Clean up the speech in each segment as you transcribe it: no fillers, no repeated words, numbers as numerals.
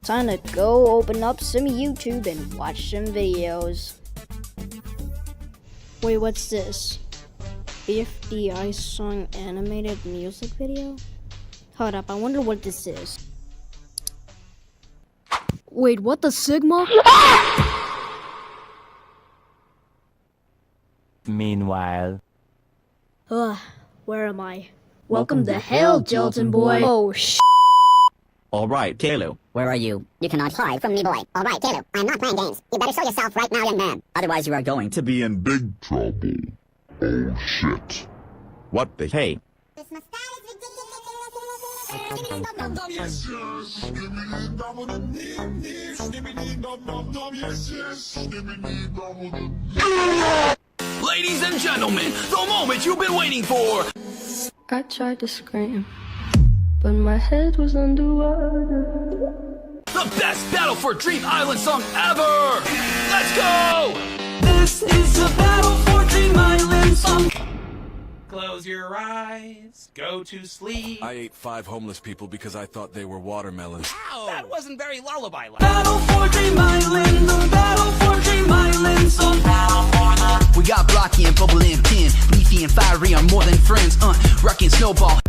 Time to go open up some YouTube and watch some videos. Wait, what's this? AFDI song animated music video? Hold up, I wonder what this is. Wait, what the Sigma? Meanwhile. Ugh, where am I? Welcome to hell, Gelatin Boy. Oh, Alright, Kalo. Where are you? You cannot hide from me, boy. Alright, Caleb, I'm not playing games. You better show yourself right now, young man. Otherwise you are going to Be in big Trouble. Oh shit. what the hey? Ladies and gentlemen, the moment you've been waiting for! I tried to scream, but my head was underwater. The best Battle for Dream Island song ever! Let's go! This is a Battle for Dream Island song. Close your eyes, go to sleep. I ate 5 homeless people because I thought they were watermelons. Ow! That wasn't very lullaby-like. Battle for Dream Island, the Battle for Dream Island song. We got Blocky and Bubble and Pin, Leafy and Fiery are more than friends. Rocky and Snowball.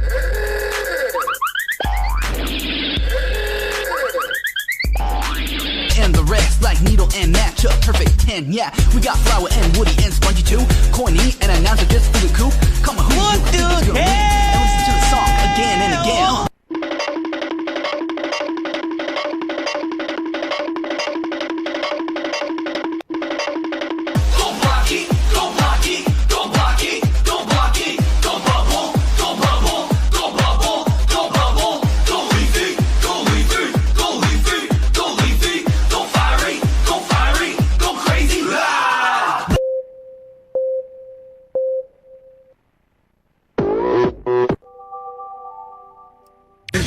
And the rest, like Needle and Match up, perfect 10, yeah. We got Flower and Woody and Spongy too. Coiny and Announcer just for the coop. Come on, who do you and listen to the song again and again. Go Blocky, go Blocky, go Blocky, go Blocky, go Bubble, go Bubble, go Bubble, go Bubble, go Leafy, go Leafy, go Leafy, go Leafy, go Fiery, go crazy. Ah!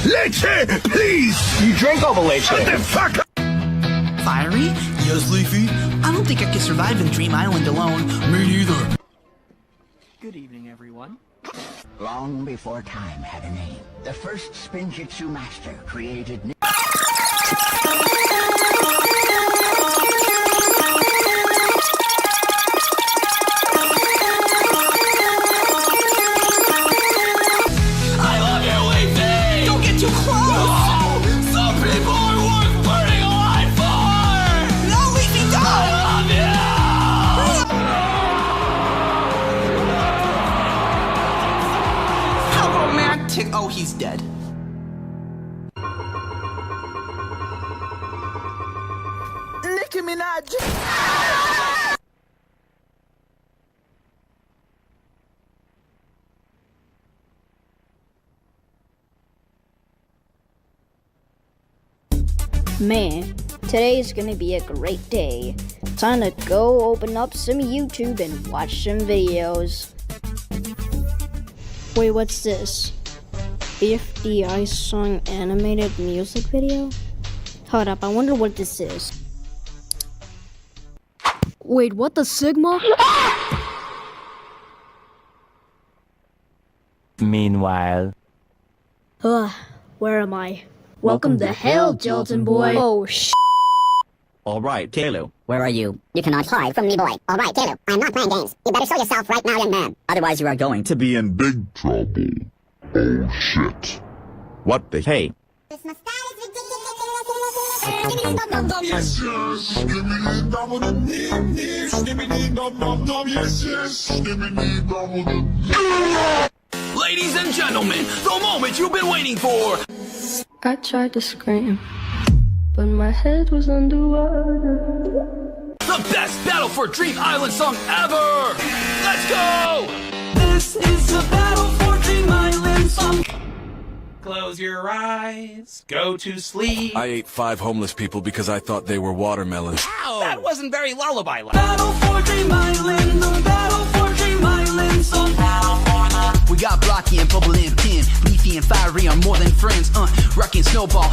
Leche, please! You drank all the leche. Shut the fuck up! Fiery? Yes, Leafy. I don't think I could survive in Dream Island alone. Me neither. Good evening, everyone. Long before time had a name, the first Spinjitzu master created I love you, Leafy! Don't get too close! No! Some people are worth burning alive for! No, Leafy, don't! I love you! How romantic! Oh, he's dead. Nicki Minaj! man, today's gonna be a great day. Time to go open up some YouTube and watch some videos. Wait, what's this? AFDI song animated music video? Hold up, I wonder what this is. Wait, what the Sigma? Meanwhile. Ugh, where am I? Welcome to hell, Gelatin Boy. Oh, Alright, Kalo. Where are you? You cannot hide from me, boy. Alright, Caleb, I'm not playing games. You better show yourself right now, young man. Otherwise you are going to Be in big Trouble. Oh shit. what the hey? Ladies and gentlemen, the moment you've been waiting for! I tried to scream, but my head was underwater. The best Battle for Dream Island song ever! Let's go! This is a Battle for Dream Island song. Close your eyes, go to sleep. I ate 5 homeless people because I thought they were watermelons. Ow! That wasn't very lullaby-like. Battle for Dream Island, the Battle for Dream Island song. We got Blocky and Bubble and Pin, Leafy and Fiery are more than friends. Rocky and Snowball.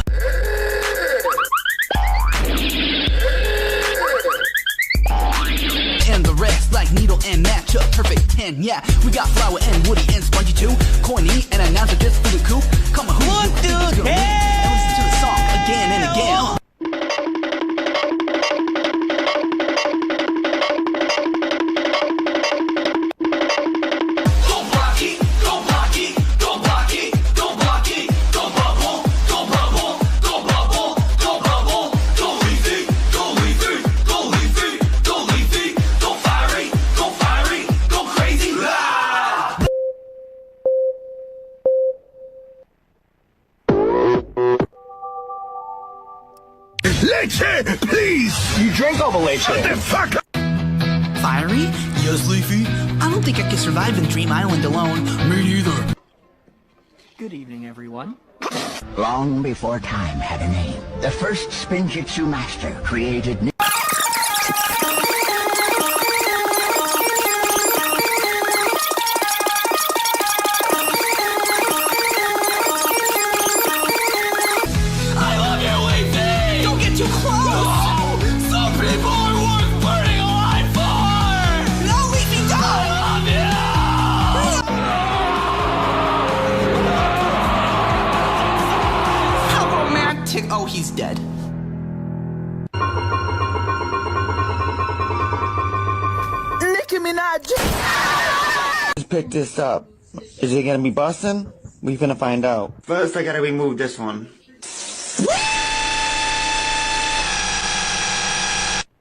And the rest, like Needle and Match up, perfect 10, yeah. We got Flower and Woody and Spongy too. Coiny and Announcer just for the coop. Come on, who do you and listen to the song again and again. please! You drank all the leche. Shut the fuck up! Fiery? Yes, Leafy. I don't think I could survive in Dream Island alone. Me neither. Good evening, everyone. Long before time had a name, the first Spinjitzu master created new... I love you, Leafy! Don't get too close! No! Some people are worth burning alive for! No, Leafy, I don't! love you! How romantic! Oh, he's dead. Nicki Minaj! Just pick this up. Is it gonna be busting? We finna find out. First, I gotta remove this one.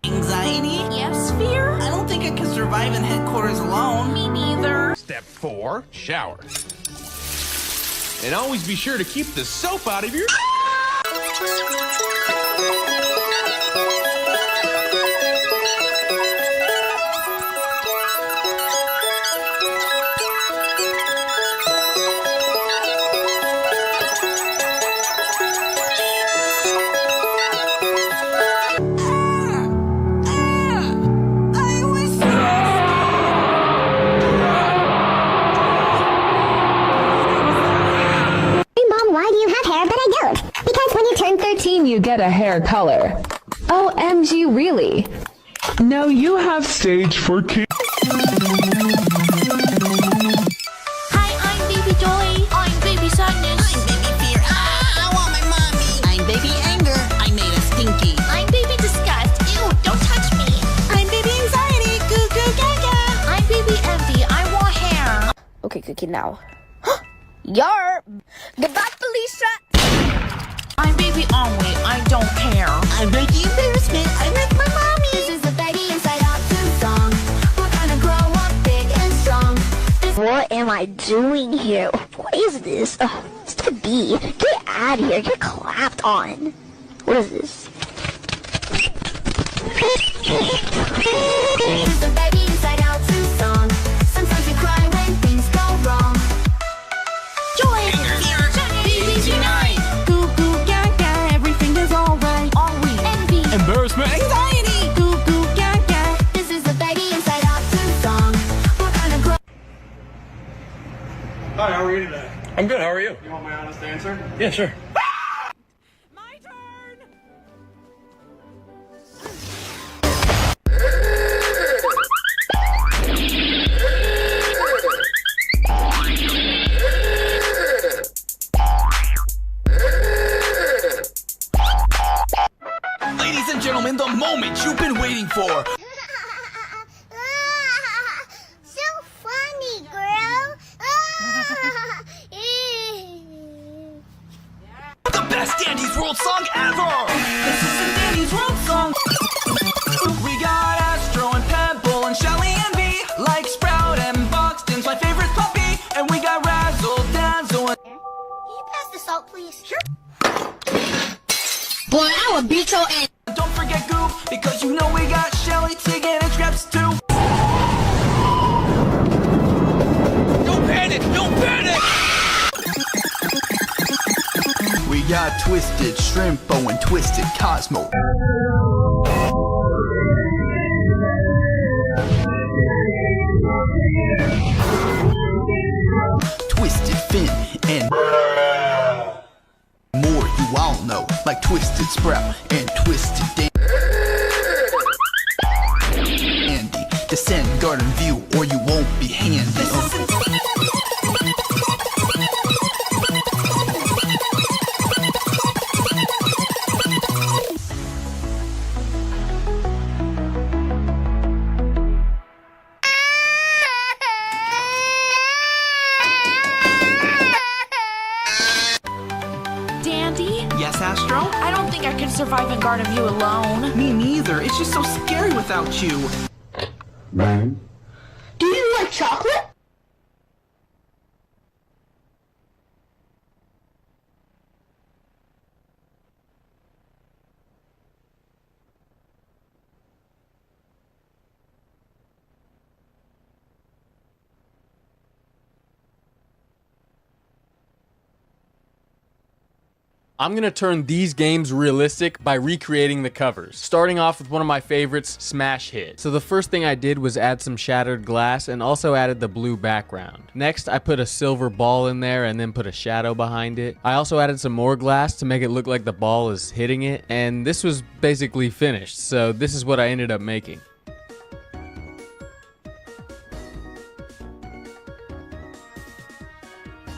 Anxiety? Yes, fear? I don't think I can survive in headquarters alone. Me neither. Step 4, shower. And always be sure to keep the soap out of your... You get a hair color. OMG, really? No, you have stage 4 kids. Hi, I'm Baby Joy. I'm Baby Sadness. I'm Baby Fear. I want my mommy. I'm Baby Anger. I made a stinky. I'm Baby Disgust. Ew, don't touch me. I'm Baby Anxiety. Goo goo gaga. I'm Baby Envy. I want hair. Okay, Cookie, now. Yarp! Goodbye, Felicia! I'm Baby Only. I don't care. I'm Baby Embarrassment. I like my mommy. This is the Baby Inside Out 2 song. We're gonna grow up big and strong. What am I doing here? What is this? Oh, it's the bee. Get out of here. Get clapped on. What is this? This is the Baby Inside Out 2 song. Sometimes we cry when things go wrong. Joy! Fear. Babies unite. Goo goo gaga. Everything is alright. Are we? Envy. Embarrassment. Anxiety. Goo goo gaga. This is the Baby Inside Out 2 song. We're gonna grow. Hi, how are you today? I'm good, how are you? You want my honest answer? Yeah, sure. My turn. Ladies and gentlemen, the moment you've been waiting for. So funny, girl. The best Dandy's World song ever! This is the Dandy's World song. We got Astro and Pebble and Shelly and V, like Sprout and Buxton's my favorite puppy, and we got Razzle Dazzle and... Can you pass the salt, please? Sure. Boy, I will beat your ass. Don't forget Goof, because you know we got Shelly, Tig, and Traps too. Don't panic! Don't panic! We got Twisted Shrimpo and Twisted Cosmo. Twisted Finn and more you all know, like Twisted Sprout and Twisted Dandy. Descend Garden View or you won't be handy. Dandy? Yes, Astro? I don't think I could survive in Garden View alone. Me neither. It's just so scary without you. Do you like chocolate? I'm gonna turn these games realistic by recreating the covers. Starting off with one of my favorites, Smash Hit. So the first thing I did was add some shattered glass and also added the blue background. Next, I put a silver ball in there and then put a shadow behind it. I also added some more glass to make it look like the ball is hitting it, and this was basically finished. So this is what I ended up making.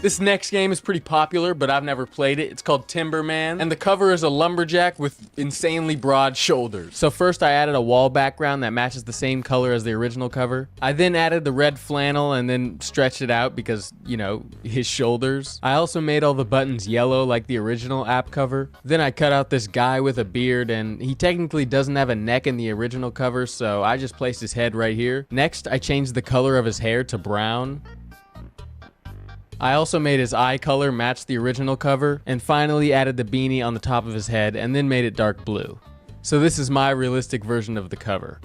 This next game is pretty popular, but I've never played it. It's called Timberman, and the cover is a lumberjack with insanely broad shoulders. So first I added a wall background that matches the same color as the original cover. I then added the red flannel and then stretched it out because, you know, his shoulders. I also made all the buttons yellow like the original app cover. Then I cut out this guy with a beard, and he technically doesn't have a neck in the original cover, so I just placed his head right here. Next, I changed the color of his hair to brown. I also made his eye color match the original cover, and finally added the beanie on the top of his head and then made it dark blue. So this is my realistic version of the cover.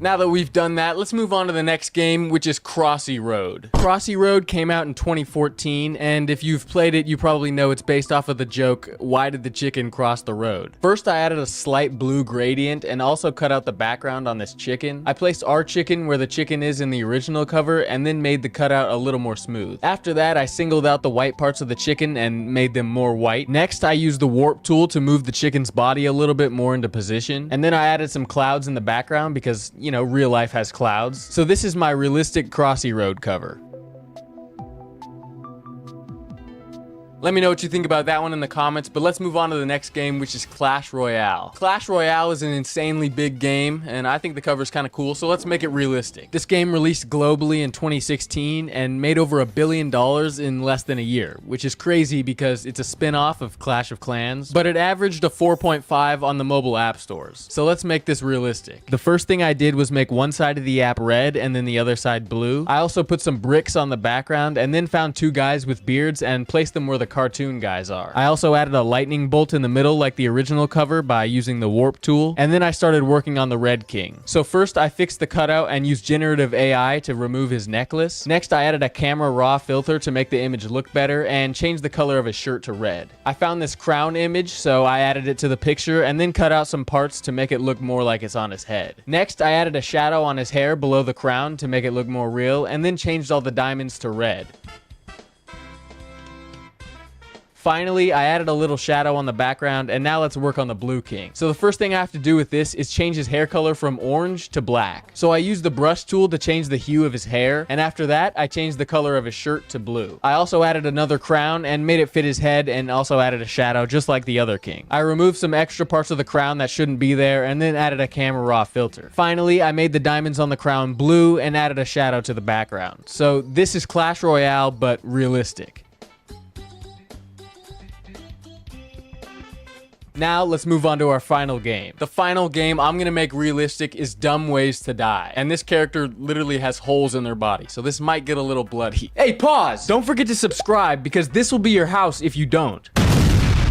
Now that we've done that, let's move on to the next game, which is Crossy Road. Crossy Road came out in 2014, and if you've played it, you probably know it's based off of the joke, why did the chicken cross the road? First, I added a slight blue gradient and also cut out the background on this chicken. I placed our chicken where the chicken is in the original cover and then made the cutout a little more smooth. After that, I singled out the white parts of the chicken and made them more white. Next, I used the warp tool to move the chicken's body a little bit more into position. And then I added some clouds in the background because, you know, real life has clouds. So this is my realistic Crossy Road cover. Let me know what you think about that one in the comments, but let's move on to the next game, which is Clash Royale. Clash Royale is an insanely big game, and I think the cover is kind of cool, so let's make it realistic. This game released globally in 2016 and made over $1 billion in less than a year, which is crazy because it's a spin-off of Clash of Clans, but it averaged a 4.5 on the mobile app stores. So let's make this realistic. The first thing I did was make one side of the app red and then the other side blue. I also put some bricks on the background and then found two guys with beards and placed them where the cartoon guys are. I also added a lightning bolt in the middle like the original cover by using the warp tool, and then I started working on the Red King. So first I fixed the cutout and used generative AI to remove his necklace. Next I added a camera raw filter to make the image look better and changed the color of his shirt to red. I found this crown image, so I added it to the picture and then cut out some parts to make it look more like it's on his head. Next I added a shadow on his hair below the crown to make it look more real, and then changed all the diamonds to red. Finally, I added a little shadow on the background, and now let's work on the Blue King. So the first thing I have to do with this is change his hair color from orange to black. So I used the brush tool to change the hue of his hair, and after that, I changed the color of his shirt to blue. I also added another crown and made it fit his head, and also added a shadow just like the other king. I removed some extra parts of the crown that shouldn't be there, and then added a camera raw filter. Finally, I made the diamonds on the crown blue and added a shadow to the background. So this is Clash Royale, but realistic. Now, let's move on to our final game. The final game I'm gonna make realistic is Dumb Ways to Die. And this character literally has holes in their body, so this might get a little bloody. Hey, pause! Don't forget to subscribe, because this will be your house if you don't.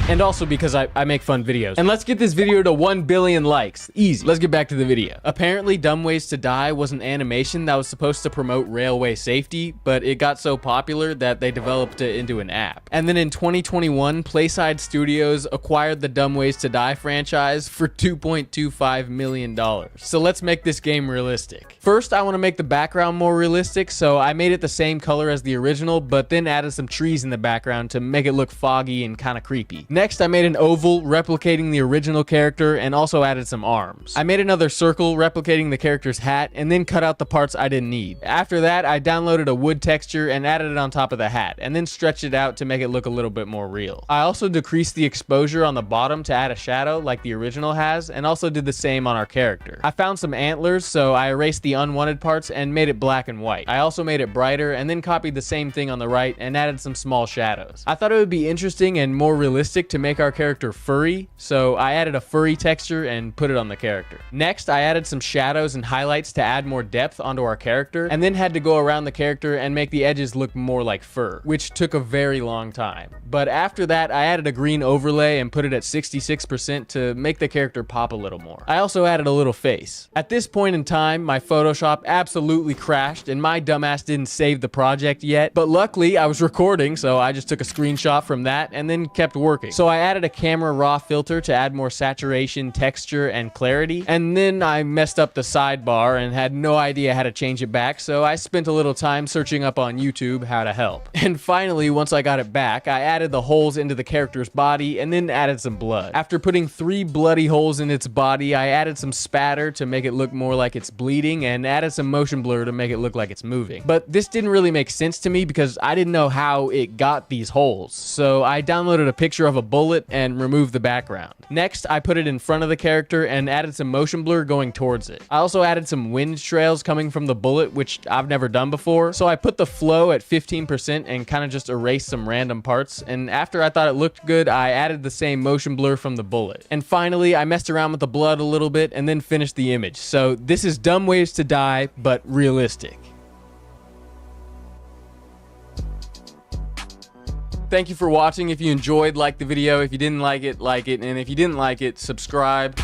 And also because I make fun videos. And let's get this video to 1 billion likes. Easy. Let's get back to the video. Apparently, Dumb Ways to Die was an animation that was supposed to promote railway safety, but it got so popular that they developed it into an app. And then in 2021, Playside Studios acquired the Dumb Ways to Die franchise for $2.25 million. So let's make this game realistic. First, I want to make the background more realistic, so I made it the same color as the original, but then added some trees in the background to make it look foggy and kind of creepy. Next, I made an oval replicating the original character and also added some arms. I made another circle replicating the character's hat and then cut out the parts I didn't need. After that, I downloaded a wood texture and added it on top of the hat and then stretched it out to make it look a little bit more real. I also decreased the exposure on the bottom to add a shadow like the original has, and also did the same on our character. I found some antlers, so I erased the unwanted parts and made it black and white. I also made it brighter and then copied the same thing on the right and added some small shadows. I thought it would be interesting and more realistic realistic to make our character furry, so I added a furry texture and put it on the character. Next, I added some shadows and highlights to add more depth onto our character, and then had to go around the character and make the edges look more like fur, which took a very long time. But after that, I added a green overlay and put it at 66% to make the character pop a little more. I also added a little face. At this point in time, my Photoshop absolutely crashed and my dumbass didn't save the project yet, but luckily I was recording, so I just took a screenshot from that and then kept working. So I added a camera raw filter to add more saturation, texture, and clarity, and then I messed up the sidebar and had no idea how to change it back, so I spent a little time searching up on YouTube how to help. And finally, once I got it back, I added the holes into the character's body and then added some blood. After putting 3 bloody holes in its body, I added some spatter to make it look more like it's bleeding and added some motion blur to make it look like it's moving. But this didn't really make sense to me because I didn't know how it got these holes, so I downloaded a picture of a bullet and removed the background. Next, I put it in front of the character and added some motion blur going towards it. I also added some wind trails coming from the bullet, which I've never done before, so I put the flow at 15% and kind of just erased some random parts, and after I thought it looked good, I added the same motion blur from the bullet. And finally, I messed around with the blood a little bit and then finished the image. So this is Dumb Ways to Die, but realistic. Thank you for watching. If you enjoyed, like the video. If you didn't like it, and if you didn't like it, subscribe.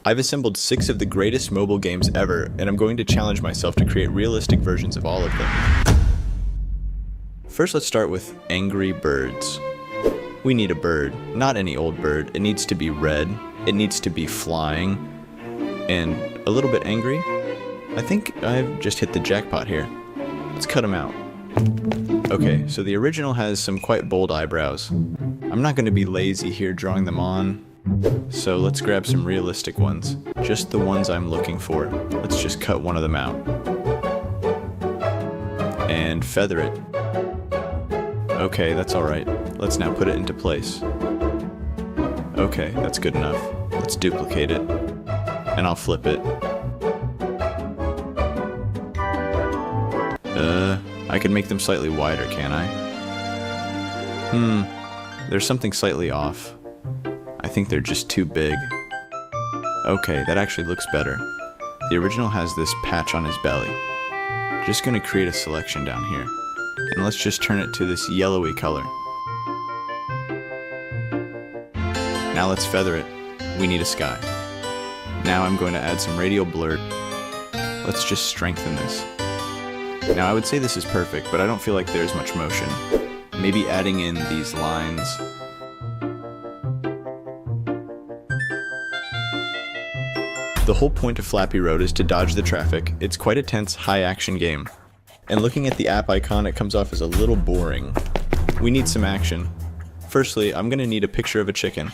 I've assembled 6 of the greatest mobile games ever, and I'm going to challenge myself to create realistic versions of all of them. First, let's start with Angry Birds. We need a bird, not any old bird. It needs to be red, it needs to be flying, and a little bit angry. I think I've just hit the jackpot here. Let's cut him out. Okay, so the original has some quite bold eyebrows. I'm not going to be lazy here drawing them on, so let's grab some realistic ones. Just the ones I'm looking for. Let's just cut one of them out. And feather it. Okay, that's alright. Let's now put it into place. Okay, that's good enough. Let's duplicate it. And I'll flip it. I can make them slightly wider, can't I? There's something slightly off. I think they're just too big. Okay, that actually looks better. The original has this patch on his belly. Just gonna create a selection down here. And let's just turn it to this yellowy color. Now let's feather it. We need a sky. Now I'm going to add some radial blur. Let's just strengthen this. Now I would say this is perfect, but I don't feel like there's much motion. Maybe adding in these lines. The whole point of Flappy Road is to dodge the traffic. It's quite a tense, high-action game. And looking at the app icon, it comes off as a little boring. We need some action. Firstly, I'm gonna need a picture of a chicken.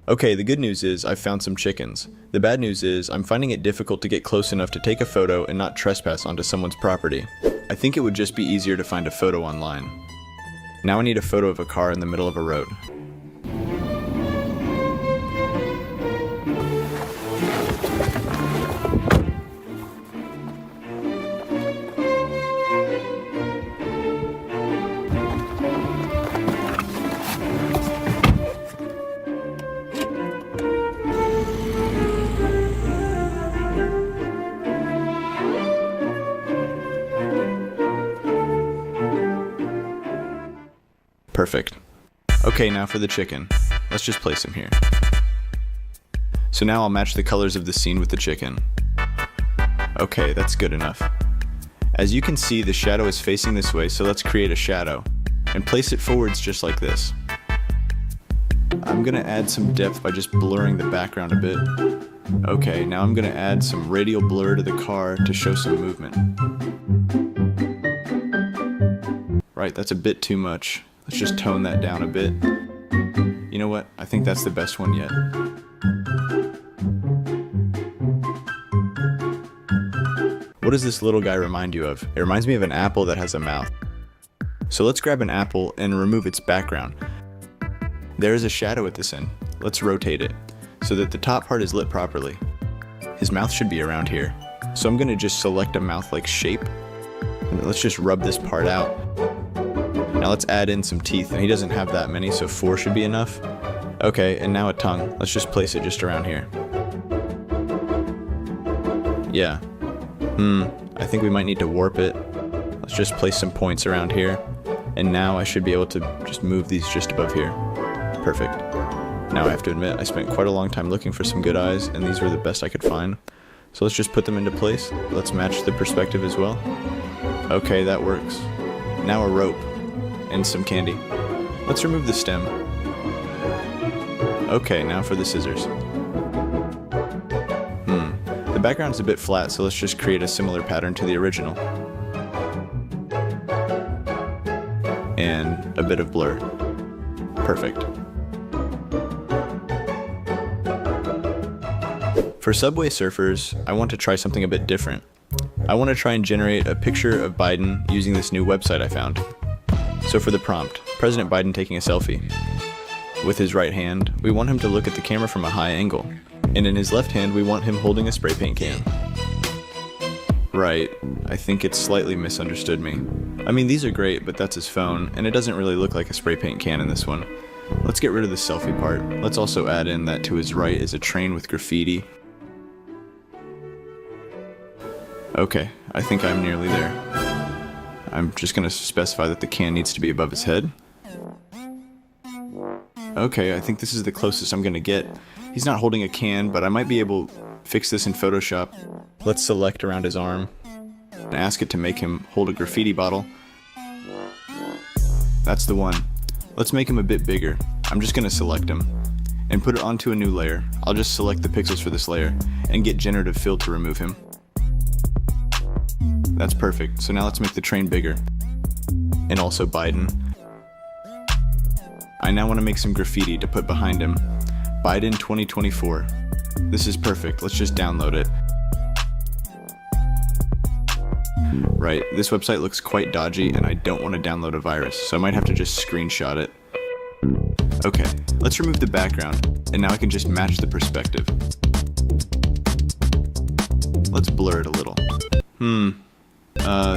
Okay, the good news is I've found some chickens. The bad news is I'm finding it difficult to get close enough to take a photo and not trespass onto someone's property. I think it would just be easier to find a photo online. Now I need a photo of a car in the middle of a road. Perfect. Okay, now for the chicken. Let's just place him here. So now I'll match the colors of the scene with the chicken. Okay, that's good enough. As you can see, the shadow is facing this way, so let's create a shadow. And place it forwards just like this. I'm gonna add some depth by just blurring the background a bit. Okay, now I'm gonna add some radial blur to the car to show some movement. Right, that's a bit too much. Let's just tone that down a bit. You know what? I think that's the best one yet. What does this little guy remind you of? It reminds me of an apple that has a mouth. So let's grab an apple and remove its background. There is a shadow at this end. Let's rotate it so that the top part is lit properly. His mouth should be around here. So I'm gonna just select a mouth-like shape. And let's just rub this part out. Now let's add in some teeth, and he doesn't have that many, so 4 should be enough. Okay, and now a tongue. Let's just place it just around here. Yeah. I think we might need to warp it. Let's just place some points around here. And now I should be able to just move these just above here. Perfect. Now I have to admit, I spent quite a long time looking for some good eyes, and these were the best I could find. So let's just put them into place. Let's match the perspective as well. Okay, that works. Now a rope. And some candy. Let's remove the stem. Okay, now for the scissors. The background's a bit flat, so let's just create a similar pattern to the original. And a bit of blur. Perfect. For Subway Surfers, I want to try something a bit different. I want to try and generate a picture of Biden using this new website I found. So for the prompt, President Biden taking a selfie. With his right hand, we want him to look at the camera from a high angle. And in his left hand, we want him holding a spray paint can. Right, I think it slightly misunderstood me. I mean, these are great, but that's his phone, and it doesn't really look like a spray paint can in this one. Let's get rid of the selfie part. Let's also add in that to his right is a train with graffiti. Okay, I think I'm nearly there. I'm just gonna specify that the can needs to be above his head. Okay, I think this is the closest I'm gonna get. He's not holding a can, but I might be able to fix this in Photoshop. Let's select around his arm and ask it to make him hold a graffiti bottle. That's the one. Let's make him a bit bigger. I'm just gonna select him and put it onto a new layer. I'll just select the pixels for this layer and get generative fill to remove him. That's perfect. So now let's make the train bigger. And also Biden. I now want to make some graffiti to put behind him. Biden 2024. This is perfect. Let's just download it. Right, this website looks quite dodgy and I don't want to download a virus, so I might have to just screenshot it. Okay, let's remove the background, and now I can just match the perspective. Let's blur it a little.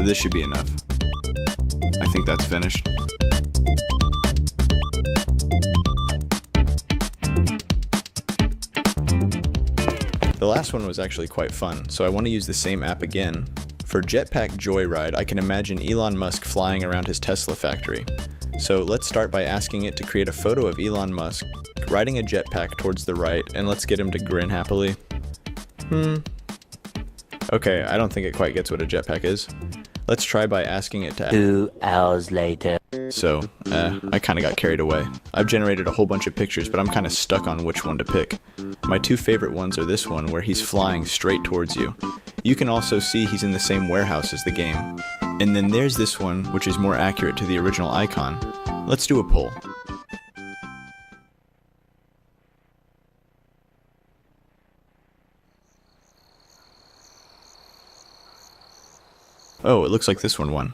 This should be enough. I think that's finished. The last one was actually quite fun, so I want to use the same app again. For Jetpack Joyride, I can imagine Elon Musk flying around his Tesla factory. So let's start by asking it to create a photo of Elon Musk riding a jetpack towards the right, and let's get him to grin happily. Okay, I don't think it quite gets what a jetpack is. Let's try by asking it to... 2 hours later. So, I kinda got carried away. I've generated a whole bunch of pictures, but I'm kinda stuck on which one to pick. My two favorite ones are this one, where he's flying straight towards you. You can also see he's in the same warehouse as the game. And then there's this one, which is more accurate to the original icon. Let's do a poll. Oh, it looks like this one won.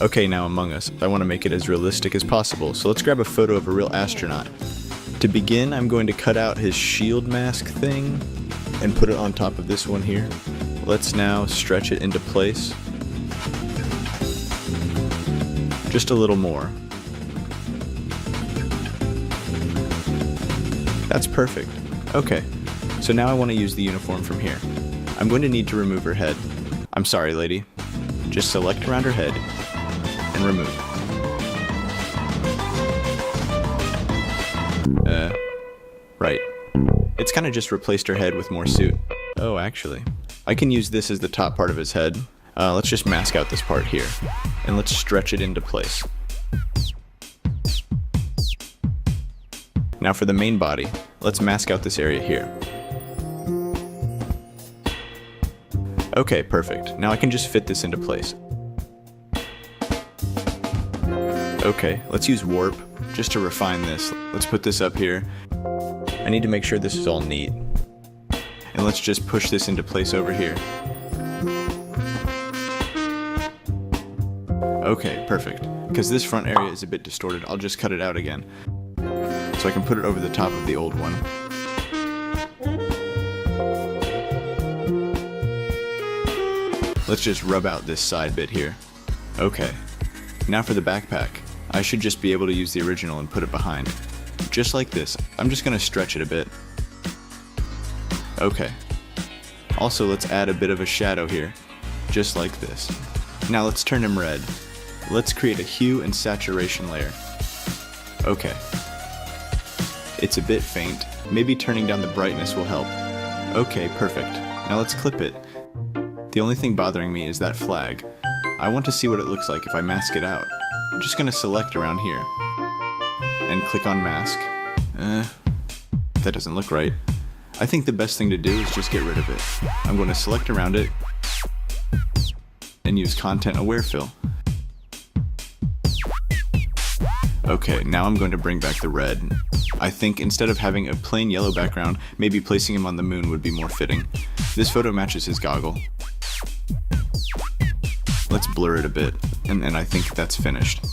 Okay, now Among Us. I want to make it as realistic as possible, so let's grab a photo of a real astronaut. To begin, I'm going to cut out his shield mask thing and put it on top of this one here. Let's now stretch it into place. Just a little more. That's perfect. Okay, so now I want to use the uniform from here. I'm going to need to remove her head. I'm sorry, lady. Just select around her head and remove. Right. It's kind of just replaced her head with more suit. Oh, actually, I can use this as the top part of his head. Let's just mask out this part here, and let's stretch it into place. Now for the main body, let's mask out this area here. Okay, perfect. Now I can just fit this into place. Okay, let's use warp just to refine this. Let's put this up here. I need to make sure this is all neat. And let's just push this into place over here. Okay, perfect. Because this front area is a bit distorted, I'll just cut it out again. So I can put it over the top of the old one. Let's just rub out this side bit here. Okay. Now for the backpack. I should just be able to use the original and put it behind. Just like this. I'm just going to stretch it a bit. Okay. Also, let's add a bit of a shadow here. Just like this. Now let's turn him red. Let's create a hue and saturation layer. Okay. It's a bit faint. Maybe turning down the brightness will help. Okay, perfect. Now let's clip it. The only thing bothering me is that flag. I want to see what it looks like if I mask it out. I'm just going to select around here. And click on mask. That doesn't look right. I think the best thing to do is just get rid of it. I'm going to select around it and use content aware fill. Okay, now I'm going to bring back the red. I think instead of having a plain yellow background, maybe placing him on the moon would be more fitting. This photo matches his goggle. Let's blur it a bit, and I think that's finished.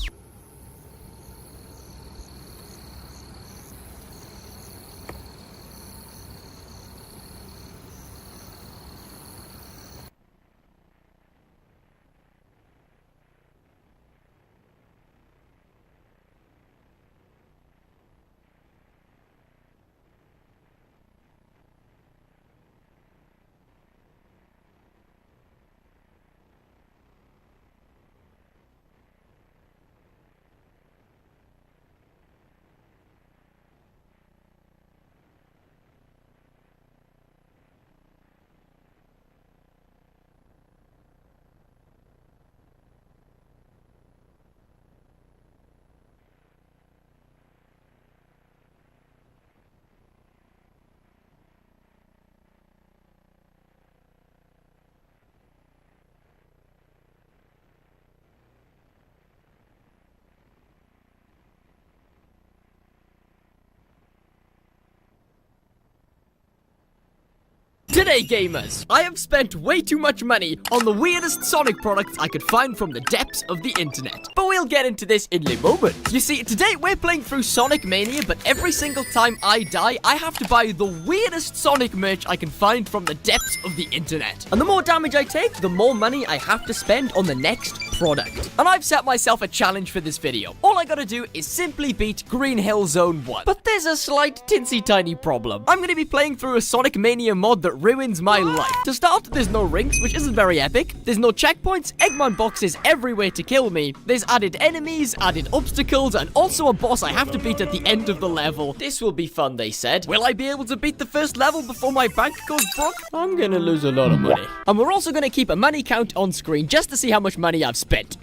Today, gamers, I have spent way too much money on the weirdest Sonic products I could find from the depths of the internet. But we'll get into this in a moment. You see, today we're playing through Sonic Mania, but every single time I die, I have to buy the weirdest Sonic merch I can find from the depths of the internet. And the more damage I take, the more money I have to spend on the next product. And I've set myself a challenge for this video. All I gotta do is simply beat Green Hill Zone 1. But there's a slight tinsy tiny problem. I'm gonna be playing through a Sonic Mania mod that ruins my life. To start, there's no rings, which isn't very epic. There's no checkpoints, Eggman boxes everywhere to kill me. There's added enemies, added obstacles, and also a boss I have to beat at the end of the level. This will be fun, they said. Will I be able to beat the first level before my bank goes broke? I'm gonna lose a lot of money. And we're also gonna keep a money count on screen just to see how much money I've spent.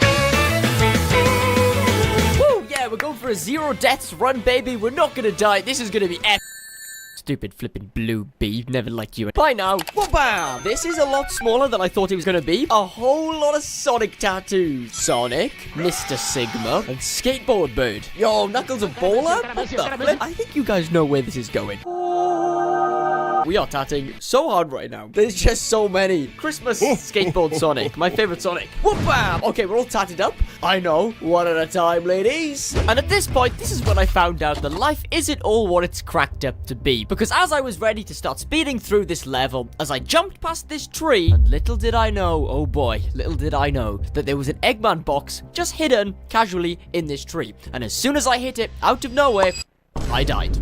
Woo, yeah, we're going for a 0 deaths run, baby. We're not gonna die. This is gonna be epic. Stupid flipping blue bee. Never liked you. Bye now. Whoop-bam! This is a lot smaller than I thought it was gonna be. A whole lot of Sonic tattoos. Sonic, Mr. Sigma, and Skateboard Bird. Yo, Knuckles a baller? What the flip? I think you guys know where this is going. We are tatting so hard right now. There's just so many. Christmas Skateboard Sonic. My favorite Sonic. Whoop-bam! Okay, we're all tatted up. I know. One at a time, ladies. And at this point, this is when I found out that life isn't all what it's cracked up to be. Because as I was ready to start speeding through this level, as I jumped past this tree, and little did I know, oh boy, little did I know, that there was an Eggman box just hidden casually in this tree. And as soon as I hit it, out of nowhere, I died.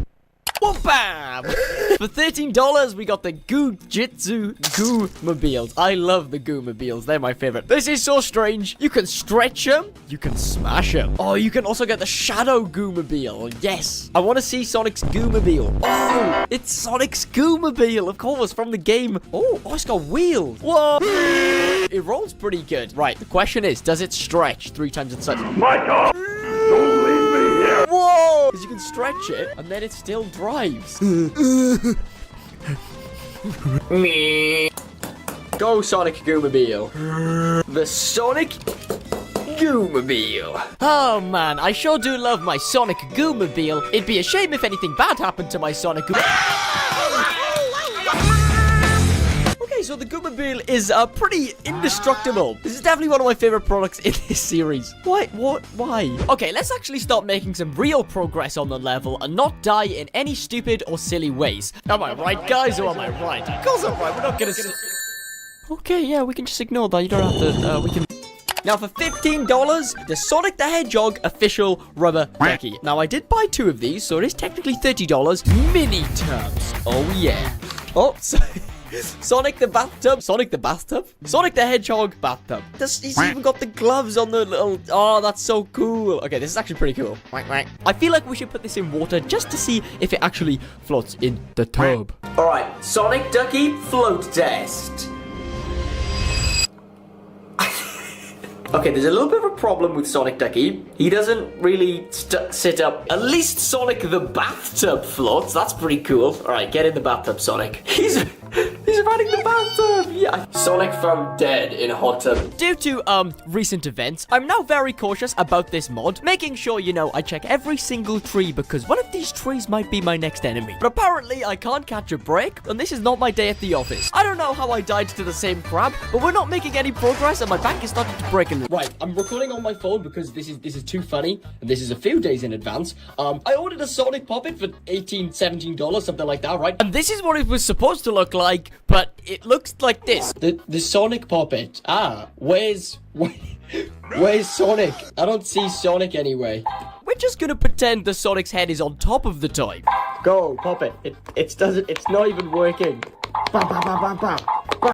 Whoop-bam! For $13, we got the Goo-Jitsu Goo-mobiles. I love the Goo-mobiles. They're my favorite. This is so strange. You can stretch them. You can smash them. Oh, you can also get the Shadow Goo-mobile. Yes. I want to see Sonic's Goo-mobile. Oh, it's Sonic's Goo-mobile. Of course, from the game. Oh, it's got wheels. Whoa. It rolls pretty good. Right, the question is, does it stretch 3 times its size? My God! Don't leave me here! Whoa! Because you can stretch it, and then it still drives. Go, Sonic Goomobile. The Sonic Goomobile. Oh, man, I sure do love my Sonic Goomobile. It'd be a shame if anything bad happened to my Sonic So the Goomobile is pretty indestructible. This is definitely one of my favorite products in this series. Why? Okay, let's actually start making some real progress on the level and not die in any stupid or silly ways. Am I right, guys, or am I right? Of course I'm right. We're not gonna... Okay, yeah, we can just ignore that. You don't have to, we can... Now, for $15, the Sonic the Hedgehog official rubber ducky. Now, I did buy 2 of these, so it is technically $30. Mini tubs. Oh, yeah. Oh, Sonic the Bathtub. Sonic the Bathtub? Sonic the Hedgehog Bathtub. He's even got the gloves on the little... Oh, that's so cool. Okay, this is actually pretty cool. I feel like we should put this in water just to see if it actually floats in the tub. Alright, Sonic Ducky float test. Okay, there's a little bit of a problem with Sonic Ducky. He doesn't really sit up. At least Sonic the Bathtub floats. That's pretty cool. Alright, get in the bathtub, Sonic. He's riding the bathtub. Yeah. Sonic found dead in a hot tub. Due to, recent events, I'm now very cautious about this mod, making sure, you know, I check every single tree because one of these trees might be my next enemy. But apparently, I can't catch a break, and this is not my day at the office. I don't know how I died to the same crab, but we're not making any progress, and my back is starting to break. Right, I'm recording on my phone because this is too funny, and this is a few days in advance. I ordered a Sonic Poppet for $18, $17, something like that, right? And this is what it was supposed to look like, but it looks like this. The Sonic Poppet. Where's Sonic? I don't see Sonic anyway. We're just gonna pretend the Sonic's head is on top of the toy. Go, Poppet. It's not even working. Bam, bam, bam, bam, bam.